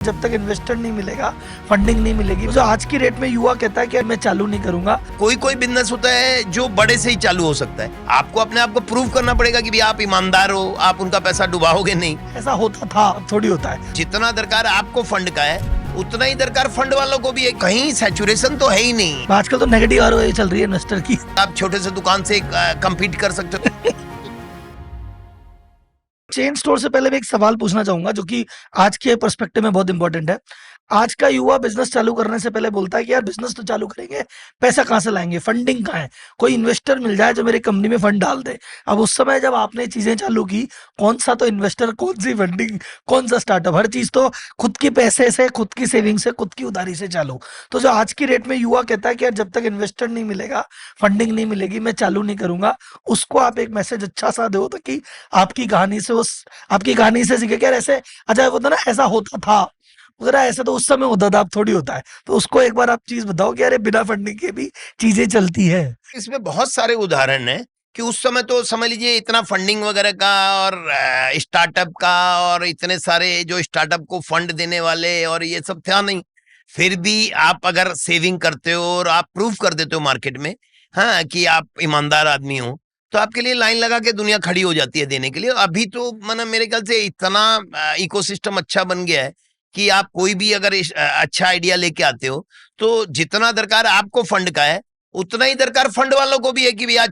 जब तक इन्वेस्टर नहीं मिलेगा, फंडिंग नहीं मिलेगी, जो आज की रेट में युवा कहता है कि मैं चालू नहीं करूंगा। कोई कोई बिजनेस होता है जो बड़े से ही चालू हो सकता है। आपको अपने आप को प्रूव करना पड़ेगा कि भी आप ईमानदार हो, आप उनका पैसा डुबाओगे नहीं। ऐसा होता था, अब थोड़ी होता है। जितना दरकार आपको फंड का है उतना ही दरकार फंड वालों को भी है। कहीं सैचुरेशन तो है ही नहीं। आजकल तो नेगेटिव आरओआई चल रही है इन्वेस्टर की। आप छोटे से दुकान से कम्पीट कर सकते हो। चेन स्टोर से पहले मैं एक सवाल पूछना चाहूंगा जो कि आज के पर्सपेक्टिव में बहुत इंपॉर्टेंट है। आज का युवा बिजनेस चालू करने से पहले बोलता है कि यार बिजनेस तो चालू करेंगे, पैसा कहाँ से लाएंगे, फंडिंग कहाँ है, कोई इन्वेस्टर मिल जाए जो मेरी कंपनी में फंड डाल दे। अब उस समय जब आपने चीजें चालू की, कौन सा तो इन्वेस्टर, कौन सी फंडिंग, कौन सा स्टार्टअप, हर चीज तो खुद के पैसे से, खुद की सेविंग से, खुद की उधारी से चालू। तो जो आज की रेट में युवा कहता है कि यार जब तक इन्वेस्टर नहीं मिलेगा, फंडिंग नहीं मिलेगी, मैं चालू नहीं करूंगा, उसको आप एक मैसेज अच्छा सा दो ताकि आपकी कहानी से आपकी कहानी से सीखे कि यार ऐसे अच्छा होता ना, ऐसा होता था, मगर ऐसा तो उस समय होता था, अब थोड़ी होता है। तो उसको एक बार आप चीज बताओ कि अरे बिना फंडिंग के भी चीजें चलती है। इसमें बहुत सारे उदाहरण हैं कि उस समय तो समझ लीजिए इतना फंडिंग वगैरह का और स्टार्टअप का और इतने सारे जो स्टार्टअप को फंड देने वाले और ये सब था नहीं। फिर भी आप अगर सेविंग करते हो और आप प्रूव कर देते हो मार्केट में, हाँ, कि आप ईमानदार आदमी हो, तो आपके लिए लाइन लगा के दुनिया खड़ी हो जाती है देने के लिए। अभी तो मतलब मेरे ख्याल से इतना इकोसिस्टम अच्छा बन गया है कि आप कोई भी अगर अच्छा आइडिया लेके आते हो तो जितना दरकार आपको फंड का है उतना ही दरकार फंड वालों को भी है कि भैया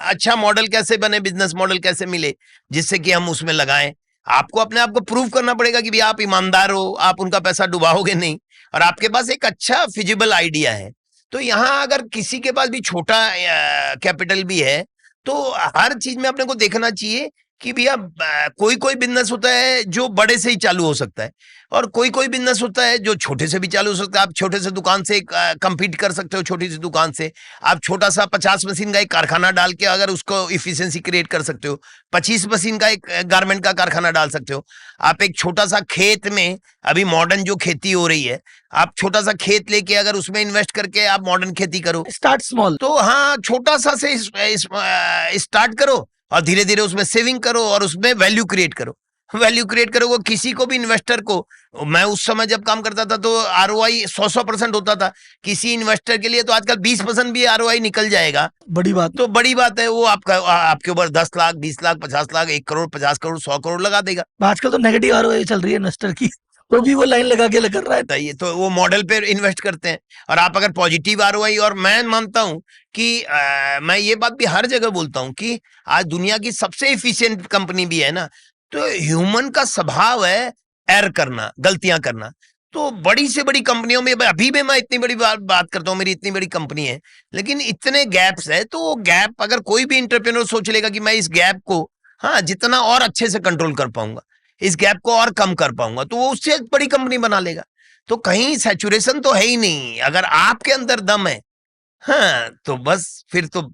अच्छा मॉडल कैसे बने, बिजनेस मॉडल कैसे मिले जिससे कि हम उसमें लगाएं। आपको अपने आप को प्रूव करना पड़ेगा कि भैया आप ईमानदार हो, आप उनका पैसा डुबाओगे नहीं और आपके पास एक अच्छा फिजिबल आइडिया है। तो यहाँ अगर किसी के पास भी छोटा कैपिटल भी है तो हर चीज में अपने को देखना चाहिए कि भैया कोई कोई बिजनेस होता है जो बड़े से ही चालू हो सकता है और कोई कोई बिजनेस होता है जो छोटे से भी चालू हो सकता है। आप छोटे से दुकान से कम्पीट कर सकते हो, छोटी सी दुकान से आप छोटा सा 50 मशीन का एक कारखाना डाल के अगर उसको इफिशिएंसी क्रिएट कर सकते हो, 25 मशीन का एक गारमेंट का कारखाना डाल सकते हो। आप एक छोटा सा खेत में, अभी मॉडर्न जो खेती हो रही है, आप छोटा सा खेत लेके अगर उसमें इन्वेस्ट करके आप मॉडर्न खेती करो, स्टार्ट स्मॉल। तो हाँ, छोटा सा से स्टार्ट करो और धीरे धीरे उसमें सेविंग करो और उसमें वैल्यू क्रिएट करो। वैल्यू क्रिएट करो वो किसी को भी इन्वेस्टर को। मैं उस समय जब काम करता था तो आरओआई 100% होता था। किसी इन्वेस्टर के लिए तो आजकल 20% भी आरओआई निकल जाएगा, बड़ी बात। तो बड़ी बात है। वो आपके ऊपर 10 लाख, 20 लाख, 50 लाख, 1 करोड़, 50 करोड़, 100 करोड़ लगा देगा। आजकल तो नेगेटिव आरओआई चल रही है इन्वेस्टर की, तो भी वो लाइन लगा के कर रहा है। बताइए, तो वो मॉडल पे इन्वेस्ट करते हैं। और आप अगर पॉजिटिव आरओआई, और मैं मानता हूं कि मैं ये बात भी हर जगह बोलता हूं कि आज दुनिया की सबसे इफिशिएंट कंपनी भी है ना, तो ह्यूमन का स्वभाव है एरर करना, गलतियां करना। तो बड़ी से बड़ी कंपनियों में अभी भी मैं इतनी बड़ी बात करता हूं, मेरी इतनी बड़ी कंपनी है लेकिन इतने गैप्स है, तो वो गैप अगर कोई भी इंटरप्रेन्योर सोच लेगा कि मैं इस गैप को, हाँ, जितना और अच्छे से कंट्रोल कर पाऊंगा, इस गैप को और कम कर पाऊंगा, तो वो उससे बड़ी कंपनी बना लेगा। तो कहीं सैचुरेशन तो है ही नहीं। अगर आपके अंदर दम है, हाँ, तो बस फिर तो